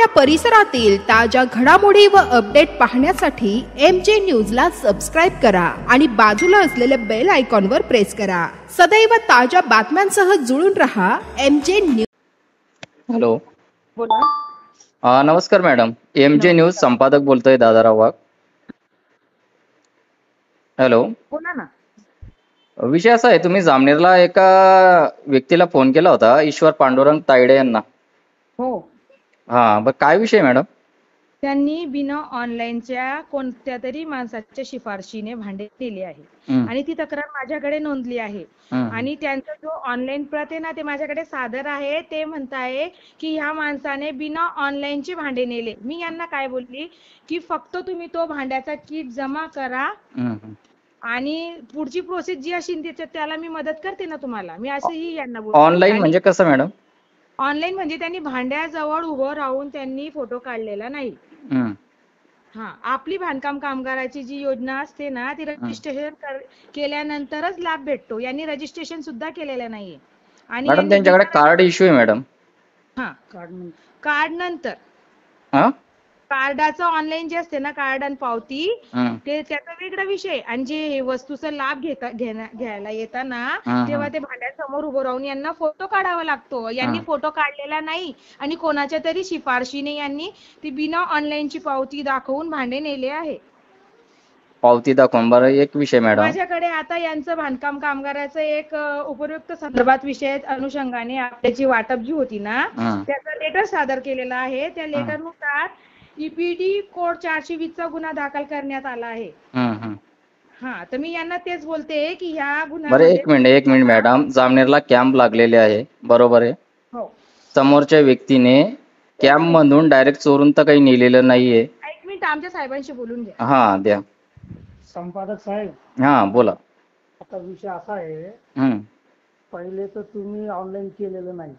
आपल्या परिसरातील ताज्या घडामोडी व अपडेट पाहण्यासाठी MJ न्यूजला सबस्क्राईब करा आणि बाजूला असलेल्या बेल आयकॉनवर प्रेस करा. सदैव ताज्या बातम्यांसह जुळून रहा MJ न्यूज. हॅलो, बोला. नमस्कार मॅडम. MJ न्यूज संपादक बोलतोय, दादाराव वाघ. हॅलो, बोला ना. विषय असा आहे, तुम्ही जामनेरला एका व्यक्तीला फोन केला होता, ईश्वर पांडुरंग तायडे यांना. हो, हा, काय विषय मॅडम? त्यांनी बिना ऑनलाईनच्या कोणत्या तरी माणसाच्या शिफारशीने भांडे दिले आहे आणि ती तक्रार माझ्याकडे नोंदली आहे. आणि त्यांचा जो ऑनलाईन प्रत आहे ना, ते माझ्याकडे सादर आहे. ते म्हणताय की ह्या माणसाने बिना ऑनलाईनचे भांडे नेले. मी यांना काय बोलली की फक्त तुम्ही तो भांड्याचा किट जमा करा आणि पुढची प्रोसेस जी असेल त्याला मी मदत करते ना तुम्हाला. मी असंही यांना बोलते. ऑनलाईन म्हणजे कसं मॅडम? ऑनलाईन म्हणजे त्यांनी भांड्याजवळ उभं राहून त्यांनी फोटो काढलेला नाही. हा, आपली बांधकाम कामगाराची जी योजना असते ना, ती रजिस्ट्रेशन केल्यानंतरच लाभ भेटतो. यांनी रजिस्ट्रेशन सुद्धा केलेलं नाहीये. आणि मॅडम त्यांच्याकडे कार्ड इश्यू आहे मॅडम. हा, कार्ड नंतर कार्डाचं ऑनलाईन जे असते ना, कार्ड आणि पावती, ते त्याचा वेगळा विषय. आणि जे वस्तूचा लाभ घ्यायला येताना तेव्हा ते भांड्यासमोर उभं राहून यांना फोटो काढावा लागतो. यांनी फोटो काढलेला नाही आणि कोणाच्या तरी शिफारशीने यांनी ती बिना ऑनलाईनची पावती दाखवून भांडे नेले आहे. पावती दाखवून. बरं, एक विषय मॅडम, माझ्याकडे आता यांचं बांधकाम कामगाराचं एक उपयुक्त संदर्भात विषय अनुषंगाने आपल्याची वाटप जी होती ना, त्याचा लेटर सादर केलेला आहे. त्या लेटरनुसार EPD कोड 420 चा गुन्हा दाखल करण्यात आला आहे. हा, तर मी यांना तेच बोलते की ह्या गुन्हा. बरं, एक मिनिट मॅडम. जामनेरला कॅम्प लागलेले आहे, बरोबर आहे? हो. समोरच्या व्यक्तीने कॅम्प मधून डायरेक्ट चोरून तर काही नेलेलं नाहीये. एक मिनिट, आमच्या साहेबांशी बोलून घ्या. हा, द्या. संपादक साहेब, हा बोला. आता विषय असा आहे, पहिले तर तुम्ही ऑनलाईन केलेलं नाही.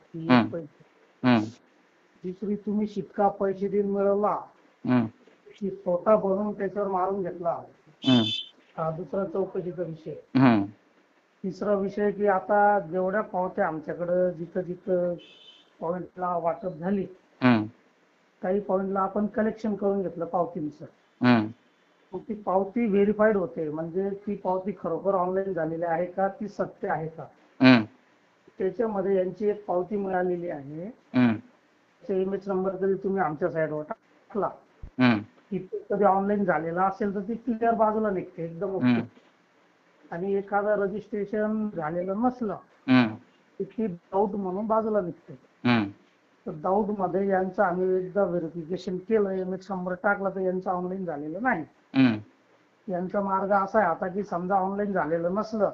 दुसरी, तुम्ही शिक्का पैसे देऊन मिळवला, स्वतः बनवून त्याच्यावर मारून घेतला. हा दुसरा चौकशीचा विषय. तिसरा विषय की आता जेवढ्या पावत्या आमच्याकडे जिथं जिथं पॉइंटला वाटप झाली, काही पॉइंटला आपण कलेक्शन करून घेतलं पावतीनुसार. मग ती पावती व्हेरीफाईड होते, म्हणजे ती पावती खरोखर ऑनलाईन झालेली आहे का, ती सत्य आहे का. त्याच्यामध्ये यांची एक पावती मिळालेली आहे. इमेज नंबर जरी तुम्ही आमच्या साईडवर टाकला, की कधी ऑनलाईन झालेला असेल तर ती क्लिअर बाजूला निघते एकदम ओके. आणि एखादं रजिस्ट्रेशन झालेलं नसलं ती डाऊट म्हणून बाजूला निघते. तर डाऊट मध्ये यांचं आम्ही एकदा व्हेरिफिकेशन केलं, इमेज नंबर टाकला, तर यांचं ऑनलाईन झालेलं नाही. यांचा मार्ग असा आहे आता की समजा ऑनलाईन झालेलं नसलं,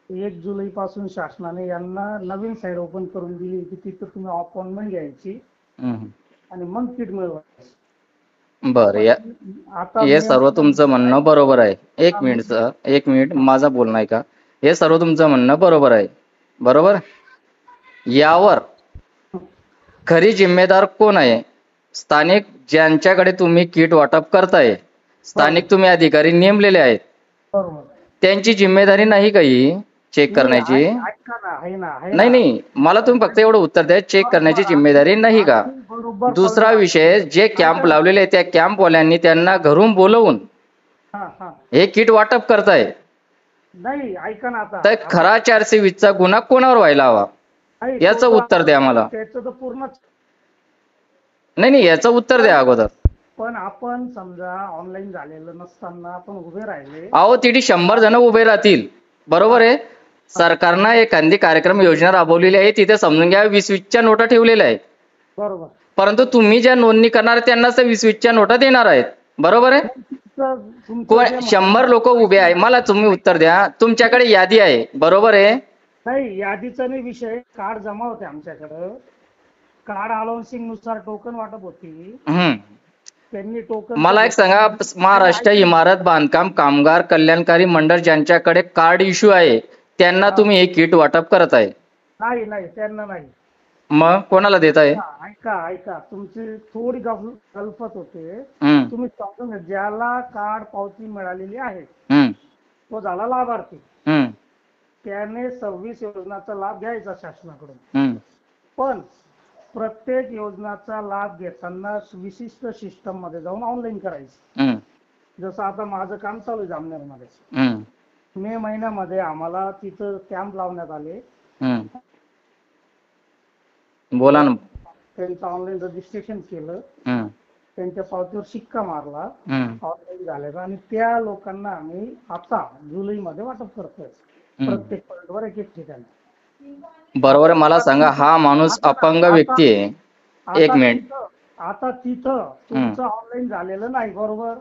1 जुलै पासून शासनाने यांना नवीन साईड ओपन करून दिली की तिथं तुम्ही अपॉइंटमेंट घ्यायची आणि मग किट मिळवायची. बरं, हे सर्व तुमचं म्हणणं बरोबर आहे. एक मिनिट माझा बोलणं आहे का? हे सर्व तुमचं म्हणणं बरोबर आहे, बरोबर. यावर खरी जिम्मेदार कोण आहे? स्थानिक ज्यांच्याकडे तुम्ही किट वाटप करताय, स्थानिक तुम्ही अधिकारी नेमलेले आहेत, त्यांची जिम्मेदारी नाही काही चेक करण्याची? नाही, मला तुम्ही फक्त एवढं उत्तर द्या, चेक करण्याची जिम्मेदारी नाही का? दुसरा विषय, जे कॅम्प लावलेले आहेत त्या कॅम्पवाल्यांनी त्यांना घरून बोलवून हे किट वाटप करताय, नाही ऐका ना. आता तर खरा 420 चा गुन्हा कोणावर व्हायला हवा, याचं उत्तर द्या मला. त्याचं तर पूर्ण नाही, याचं उत्तर द्या अगोदर. पण आपण समजा ऑनलाईन झालेलं नसताना आपण उभे राहिले, अहो तिथे 100 जण उभे राहतील, बरोबर आहे. सरकारनं एखादी कार्यक्रम योजना राबवलेली आहे, तिथे समजून घ्या 20-20च्या नोटा ठेवलेल्या आहेत, बरोबर. परंतु तुम्ही ज्या नोंदणी करणार त्यांनाच 20-20च्या नोटा देणार आहेत, बरोबर आहे. 100 लोक उभे आहे, मला तुम्ही उत्तर द्या. तुमच्याकडे यादी आहे, बरोबर आहे? नाही, यादीचा नाही विषय. कार्ड जमा होते आमच्याकडं, कार्ड अलाउन्सिंग नुसार टोकन वाटप होती. त्यांनी टोकन. मला एक सांगा, महाराष्ट्र इमारत बांधकाम कामगार कल्याणकारी मंडळ ज्यांच्याकडे कार्ड इश्यू आहे त्यांना तुम्ही हे किट वाटप करत आहे? नाही, त्यांना नाही. मग कोणाला देत आहे? ऐका, तुमची थोडी गलफत होते. तुम्ही समजून घ्या, ज्याला कार्ड पावती मिळालेली आहे तो झाला लाभार्थी. त्याने 26 योजनाचा लाभ घ्यायचा शासनाकडून. पण प्रत्येक योजनाचा लाभ घेताना विशिष्ट सिस्टम मध्ये जाऊन ऑनलाईन करायचं. जसं आता माझं काम चालू आहे जामनेरमध्ये. मे महिन्यामध्ये आम्हाला तिथं कॅम्प लावण्यात आले. बोला ना. त्यांचं ऑनलाईन रजिस्ट्रेशन केलं, त्यांच्या पावतीवर शिक्का मारला, ऑनलाईन झालेला, आणि त्या लोकांना आम्ही आता जुलैमध्ये वाटप करतोय प्रत्येक पॉईंटवर एक ठिकाणी. बरोबर आहे. मला सांगा, हा माणूस अपंग व्यक्ती आहे. एक मिनिट. आता तिथं तुमचं ऑनलाईन झालेलं नाही, बरोबर.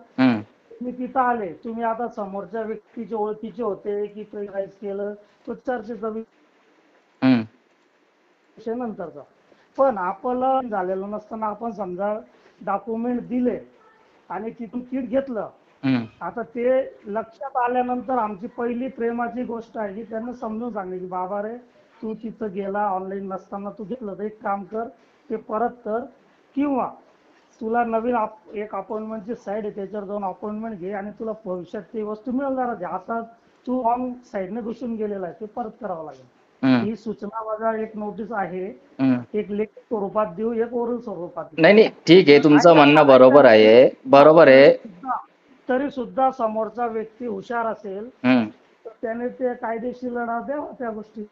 तुम्ही तिथं आले, तुम्ही आता समोरच्या व्यक्तीचे ओळखीचे होते की प्रेराईज केलं, तो चर्चेचा विषय नंतरचा. पण आपलं झालेलं नसताना आपण समजा डॉक्युमेंट दिले आणि तिथून किट घेतलं. आता ते लक्षात आल्यानंतर आमची पहिली प्रेमाची गोष्ट आहे की त्यांना समजून सांगणे की बाबा रे, तू तिथं गेला ऑनलाईन नसताना, तू घेतलं तर एक काम कर, ते परत कर, किंवा तुला नवीन एक अपॉइंटमेंटची साईड आहे त्याच्यावर जाऊन अपॉइंटमेंट घे आणि तुला भविष्यात ती वस्तू मिळणार आहे. आता तू ऑन साईडने घुसून गेलेला आहे, ते परत करावं लागेल. ही सूचना बघा, एक नोटीस आहे, एक लेखी स्वरूपात देऊ, एक ओरल स्वरूपात. नाही, ठीक आहे, तुमचं म्हणणं बरोबर आहे. बरोबर आहे. तरी सुद्धा समोरचा व्यक्ती हुशार असेल तर त्याने ते कायदेशीर लढा द्यावा त्या गोष्टी.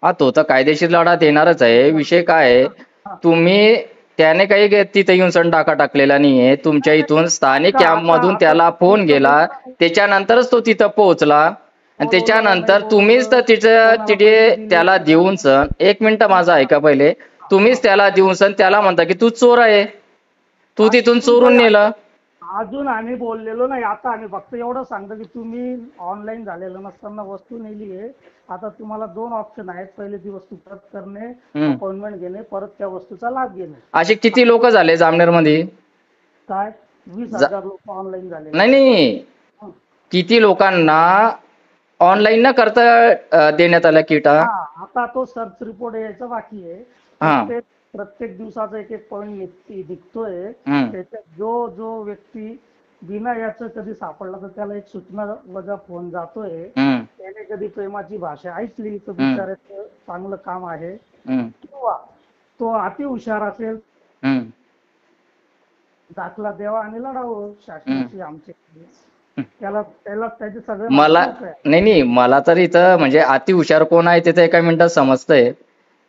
हा, तो तर कायदेशीर लढा देणारच आहे. विषय काय आहे, तुम्ही त्याने काही तिथे येऊन सण टाकलेला नाहीये. तुमच्या इथून स्थानिक कॅम्प मधून त्याला फोन गेला, त्याच्यानंतरच तो तिथं पोहोचला, आणि त्याच्यानंतर तुम्हीच तर तिथे त्याला देऊन सण. एक मिनिट माझा ऐका पहिले. तुम्हीच त्याला देऊन सण त्याला म्हणता की तू चोर आहे, तू तिथून चोरून नेलं. अजून आम्ही बोललेलो नाही. आता आम्ही फक्त एवढं सांगतो की तुम्ही ऑनलाईन झालेलं नसताना वस्तू नेली आहे. आता तुम्हाला 2 ऑप्शन आहेत. पहिले ती वस्तू परत करणे, अपॉइंटमेंट घेणे, परत त्या वस्तूचा लाभ घेणे. असे किती लोक झाले जामनेर मध्ये? काय 20,000 लोक ऑनलाईन झाले? नाही, किती लोकांना ऑनलाईन न करता देण्यात आला किट? आता तो सर्च रिपोर्ट यायचा बाकी आहे. प्रत्येक दिवसाचा एक पॉईंट निघतोय. त्याच्यात जो व्यक्ती बिना याचं कधी सापडला तर त्याला एक सूचना वजा फोन जातोय. त्याने कधी प्रेमाची भाषा ऐकली तर बिचाराचं चांगलं काम आहे, किंवा तो अति हुशार असेल, दाखला द्यावा आणि लढावं शासनाशी आमचे. त्याला त्याचे सगळे मला नाही, मला तर इथं म्हणजे अति हुशार कोण आहे ते एका मिनिटात समजतंय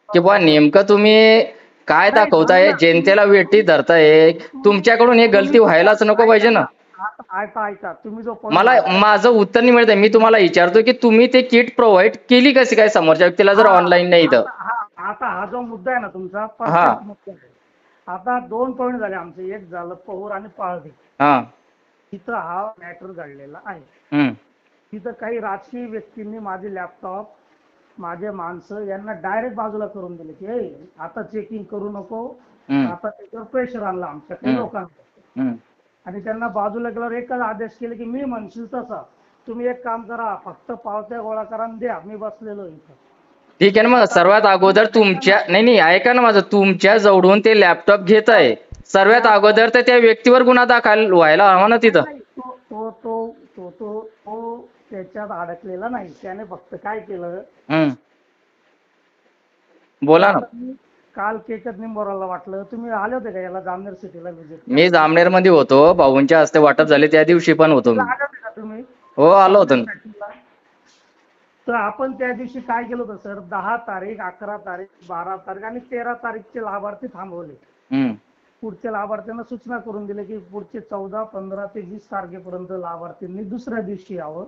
की बुवा नेमकं तुम्ही काय दाखवताय, जनतेला वेठी धरताय. तुमच्याकडून हे गलती व्हायलाच नको पाहिजे ना. ऐका, तुम्ही जो मला माझं उत्तर नाही मिळत आहे. मी तुम्हाला विचारतो की तुम्ही ते किट प्रोव्हाइड केली कशी काय समोरच्या व्यक्तीला जर ऑनलाईन नाही तर? आता हा जो मुद्दा आहे ना तुमचा, आता 2 पॉईंट झाले आमचे. एक झालं पहूर आणि पाळधी. तिथं हा मॅटर घडलेला आहे. तिथं काही राजकीय व्यक्तींनी माझे लॅपटॉप, माझे माणसं यांना डायरेक्ट बाजूला करून दिले की आता चेकिंग करू नको. आता त्याच्यावर प्रेशर आणलं आमच्या काही लोकांना, आणि त्यांना बाजूला गेल्यावर एकच आदेश केले की मी म्हणशील तसा तुम्ही एक काम करा, फक्त पावत्या गोळा करा आणि द्या, मी बसलेलो इथं. ठीक आहे ना. मग सर्वात अगोदर तुमच्या नाही ऐका ना माझं, तुमच्या जवळून ते लॅपटॉप घेत आहे, सर्वात अगोदर तर त्या व्यक्तीवर गुन्हा दाखल व्हायला हवा ना तिथं. तो त्याच्यात अडकलेला नाही. त्याने फक्त काय केलं, बोला ना. काल केकत निंबोराला वाटलं. तुम्ही आले होते का याला जामनेर सिटीला विजिट? मी जामनेर मध्ये होतो, भाऊंच्या हस्ते वाटप झाले त्या दिवशी पण होतो मी. तुम्ही? हो, आलो होतो. तर आपण त्या दिवशी काय केलं होतं सर, 10 तारीख, 11 तारीख, 12 तारीख आणि 13 तारीखचे लाभार्थी थांबवले. पुढच्या लाभार्थ्यांना सूचना करून दिली की पुढचे 14, 15 ते 20 तारखेपर्यंत लाभार्थ्यांनी दुसऱ्या दिवशी यावं.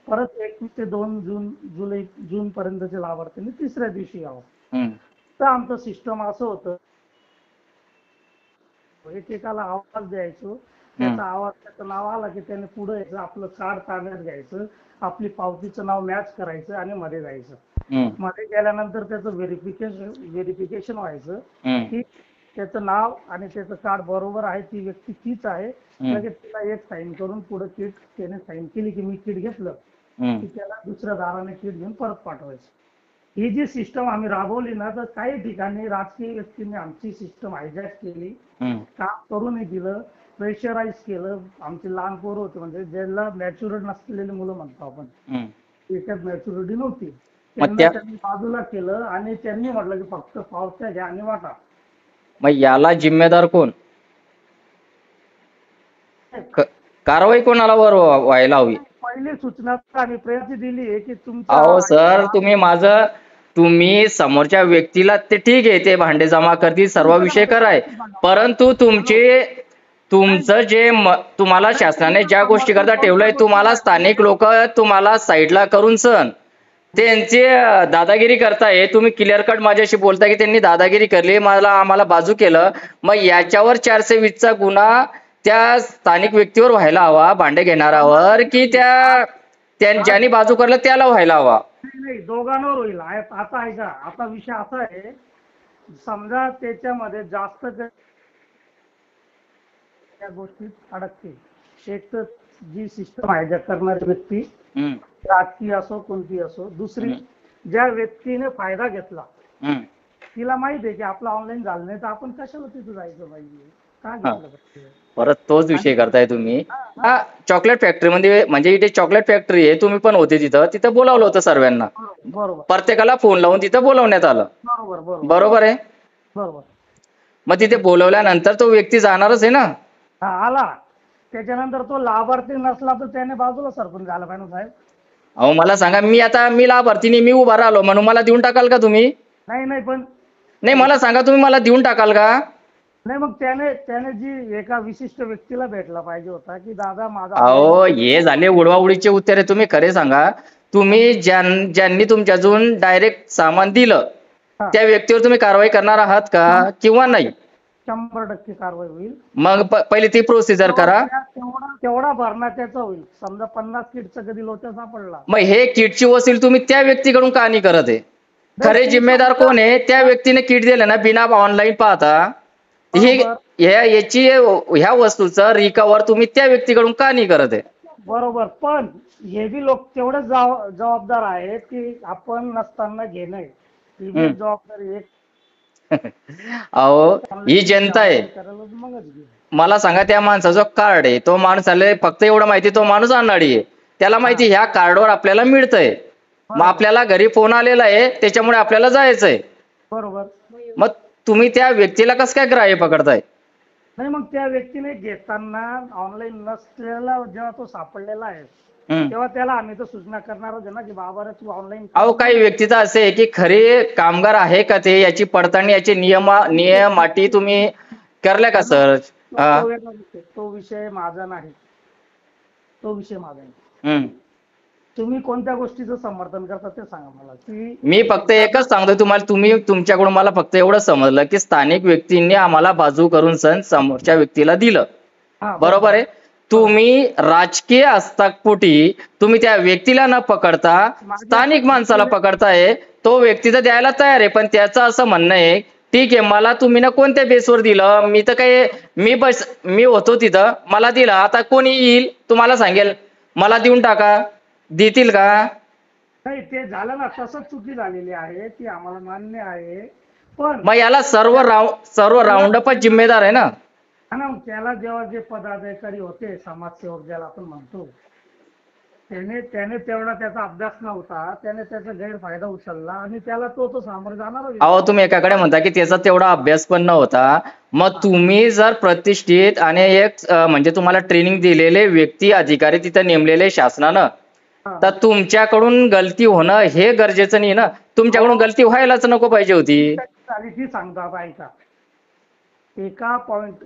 परत 21 ते 2 जून पर्यंतचे लाभार्थ्यांनी तिसऱ्या दिवशी यावं. तर आमचं सिस्टम असं होतं, एकेकाला आवाज द्यायचो, त्याचा आवाज त्याचं नाव आला की त्याने पुढे यायचं, आपलं कार्ड ताब्यात घ्यायचं, आपली पावतीचं नाव मॅच करायचं आणि मध्ये जायचं. मध्ये गेल्यानंतर त्याचं व्हेरिफिकेशन व्हायचं की त्याचं नाव आणि त्याचं कार्ड बरोबर आहे, ती व्यक्ती तीच आहे. लगेच तिला एक साईन करून पुढे किट त्याने साईन केली की मी किट घेतलं की त्याला दुसऱ्या दाराने किट घेऊन परत पाठवायचं. ही जी सिस्टम आम्ही राबवली ना, तर काही ठिकाणी राजकीय व्यक्तींनी आमची सिस्टम हायजॅक केली, काम करूनही दिलं, प्रेशराईज केलं. आमची लहान पोरं होते, म्हणजे ज्याला मॅच्युरिटी नसलेली मुलं म्हणतो आपण, त्याच्यात मॅच्युरिटी नव्हती, त्यांना त्यांनी बाजूला केलं आणि त्यांनी म्हटलं की फक्त पावत्या घ्या आणि वाटा. मग याला जिम्मेदार कोण? कारवाई कोणाला वर व्हायला हवी? पहिली सूचना आम्ही प्रयत्न दिली आहे की तुमचा अहो सर, तुम्ही समोरच्या व्यक्तीला ते ठीक आहे, ते भांडे जमा करतील, सर्व विषय कराय, परंतु तुमचं जे तुम्हाला शासनाने ज्या गोष्टी करता ठेवलंय, तुम्हाला स्थानिक लोक तुम्हाला साईडला करून सण त्यांची दादागिरी करताय. तुम्ही क्लिअर कट माझ्याशी बोलता की त्यांनी दादागिरी करली, आम्हाला बाजू केलं. मग याच्यावर 420चा गुन्हा त्या स्थानिक व्यक्तीवर व्हायला हवा, भांडे घेणाऱ्यावर, की ज्यांनी बाजू करलं त्याला व्हायला हवा? नाही, दोघांवर होईल. आता ऐका, आता विषय असा आहे, समजा त्याच्यामध्ये जास्त त्या गोष्टीत अडकते. एक तर जी सिस्टम आहे करणारी व्यक्ती, राजकीय असो कोणती असो. दुसरी, ज्या व्यक्तीने फायदा घेतला, तिला माहिती आहे की आपलं ऑनलाईन झालं नाही तर आपण कशाला तिथं जायचं पाहिजे, काय घेतलं पाहिजे. परत तोच विषय करताय तुम्ही. चॉकलेट फॅक्टरी मध्ये, म्हणजे इथे चॉकलेट फॅक्टरी आहे, तुम्ही पण होते तिथं बोलावलं होतं सर्वांना, बरोबर, प्रत्येकाला फोन लावून तिथं बोलावण्यात आलं, बरोबर आहे? बरोबर. मग तिथे बोलवल्यानंतर तो व्यक्ती जाणारच आहे ना. आला, त्याच्यानंतर तो लाभार्थी नसला तर त्याने बाजूला सरकून झाला पाहिजे साहेब. अहो मला सांगा, मी लाभार्थीने मी उभा राहिलो म्हणून मला देऊन टाकाल का तुम्ही? नाही, पण नाही, मला सांगा, तुम्ही मला देऊन टाकाल का? नाही, मग त्याने जी एका विशिष्ट व्यक्तीला भेटला पाहिजे होता की दादा माझा. अहो हे झाले उडवाउडीचे उत्तरे. तुम्ही खरे सांगा, तुम्ही ज्यांनी तुमच्याजून डायरेक्ट सामान दिलं त्या व्यक्तीवर तुम्ही कारवाई करणार आहात का किंवा नाही? 100% कारवाई होईल. मग पहिले ती प्रोसिजर करा. तेवढा भरणा त्याचा होईल. समजा 50 किटचा कधी लोचा सापडला, मग हे किटची वसूल तुम्ही त्या व्यक्तीकडून का नाही करत आहे? खरे जिम्मेदार कोण आहे? त्या व्यक्तीने किट दिलं ना बिना ऑनलाईन पाहता, ह्या वस्तूचं रिकवर तुम्ही त्या व्यक्तीकडून का नाही करत आहे? बरोबर, पण हे बी लोक तेवढेच जबाबदार आहेत की आपण नसताना घेणं, जबाबदारी एक. अहो ही जनता आहे. मला सांगा, त्या माणसाचा कार्ड आहे, तो माणसाला फक्त एवढं माहिती तो माणूस अनाडी आहे, त्याला माहिती ह्या कार्डवर आपल्याला मिळतंय, मग आपल्याला घरी फोन आलेला आहे त्याच्यामुळे आपल्याला जायचंय. बरोबर. मग तुम्ही त्या व्यक्तीला कसं काय ग्राह्य पकडताय? नाही, मग त्या व्यक्तीने घेताना ऑनलाईन नसलेला जेव्हा तो सापडलेला आहे तेव्हा त्याला आम्ही तर सूचना करणार होतो ना की बाबा तू ऑनलाईन. अहो काही व्यक्तीचं असे आहे की खरे कामगार आहे का ते, याची पडताळणी, याचे नियम अटी तुम्ही करल्या का सर? तो विषय माझा नाही. तुम्ही कोणत्या गोष्टीचं समर्थन करता ते सांगा मला. की मी फक्त एकच सांगतो तुम्हाला, तुमच्याकडून मला फक्त एवढं समजलं की स्थानिक व्यक्तींनी आम्हाला बाजू करून सण समोरच्या व्यक्तीला दिलं, बरोबर आहे? तुम्ही राजकीय हस्तकपोटी तुम्ही त्या व्यक्तीला न पकडता स्थानिक माणसाला पकडताय. तो व्यक्ती तर द्यायला तयार आहे, पण त्याचं असं म्हणणं आहे, ठीक आहे मला तुम्ही ना कोणत्या बेसवर दिलं, मी तर काही मी होतो तिथं, मला दिलं, आता कोणी येईल तुम्हाला सांगेल मला देऊन टाका, देतील का? नाही, ते झालं ना, तसंच चुकी झालेली आहे ती आम्हाला मान्य आहे. पण मग याला सर्व राऊंडअपच जिम्मेदार आहे ना. त्याला जेव्हा जे पदाधिकारी होते, समाजसेवक ज्याला आपण म्हणतो, त्याने तेवढा त्याचा अभ्यास नव्हता, त्याने त्याचा गैरफायदा उचलला आणि त्याला तो सामोरं जाणार. अहो तुम्ही एकाकडे म्हणता की त्याचा तेवढा अभ्यास पण नव्हता, मग तुम्ही जर प्रतिष्ठित आणि एक म्हणजे तुम्हाला ट्रेनिंग दिलेले व्यक्ती अधिकारी तिथे नेमलेले शासनानं, तर तुमच्याकडून गलती होणं हे गरजेचं नाही ना. तुमच्याकडून गलती व्हायलाच नको पाहिजे होती. सांगतात ऐका,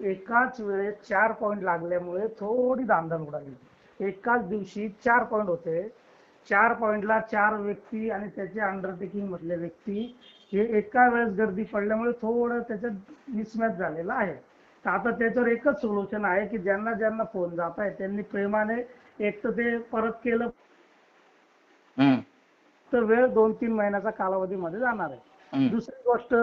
एकाच वेळेस 4 पॉईंट लागल्यामुळे थोडी धांदल उडाली. एकाच दिवशी 4 पॉईंट होते, 4 पॉईंटला 4 व्यक्ती आणि त्याचे अंडरटेकिंग मधले व्यक्ती हे एका वेळेस गर्दी पडल्यामुळे थोडं त्याच्यात मिसमॅच झालेला आहे. तर आता त्याच्यावर एकच सोल्युशन आहे की ज्यांना फोन जात आहे त्यांनी प्रेमाने एक तर ते परत केलं तर वेळ 2-3 महिन्याचा कालावधीमध्ये जाणार आहे. दुसरी गोष्ट,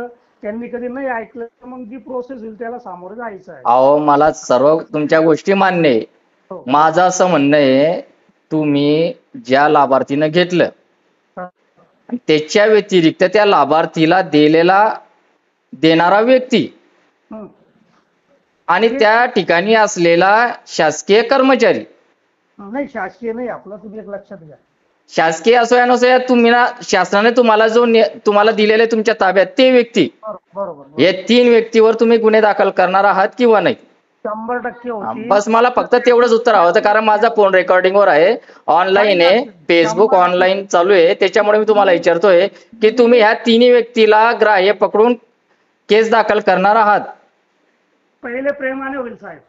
त्यांनी कधी नाही ऐकलं तर मग जी प्रोसेस होईल त्याला सामोरं जायचं आहे. अहो मला सर्व तुमच्या गोष्टी मान्य आहे. माझं असं म्हणणं आहे, तुम्ही ज्या लाभार्थीनं घेतलं त्याच्या व्यतिरिक्त त्या लाभार्थीला देणारा व्यक्ती आणि त्या ठिकाणी असलेला शासकीय कर्मचारी. नाही, शासकीय नाही आपलं, तुम्ही एक लक्षात घ्या, शासकीय असो या नसो या तुम्ही ना शासनाने तुम्हाला जो तुम्हाला दिलेले तुमच्या ताब्यात ते व्यक्ती बरोबर हे 3 व्यक्तीवर तुम्ही गुन्हे दाखल करणार आहात किंवा नाही? 100% होती. बस मला फक्त तेवढंच उत्तर हवं होतं, कारण माझा फोन रेकॉर्डिंगवर आहे, ऑनलाईन आहे, फेसबुक ऑनलाईन चालू आहे, त्याच्यामुळे मी तुम्हाला विचारतोय की तुम्ही ह्या 3 व्यक्तीला ग्राह्य पकडून केस दाखल करणार आहात? पहिले प्रेमाने होईल साहेब.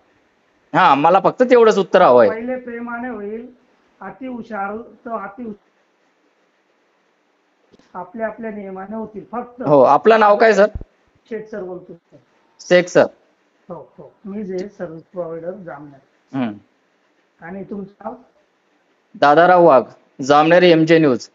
हा, मला फक्त तेवढंच उत्तर हवंय. पहिले प्रेमाने होईल. अति हुशार तर आपल्या आपल्या नियमाने होतील फक्त. हो, आपलं नाव काय सर? शेख सर बोलतो. शेख सर. हो हो, मी जे सर्व्हिस प्रोव्हायडर जामनेर. आणि तुमचं नाव? दादाराव वाघ, जामनेर MJ न्यूज.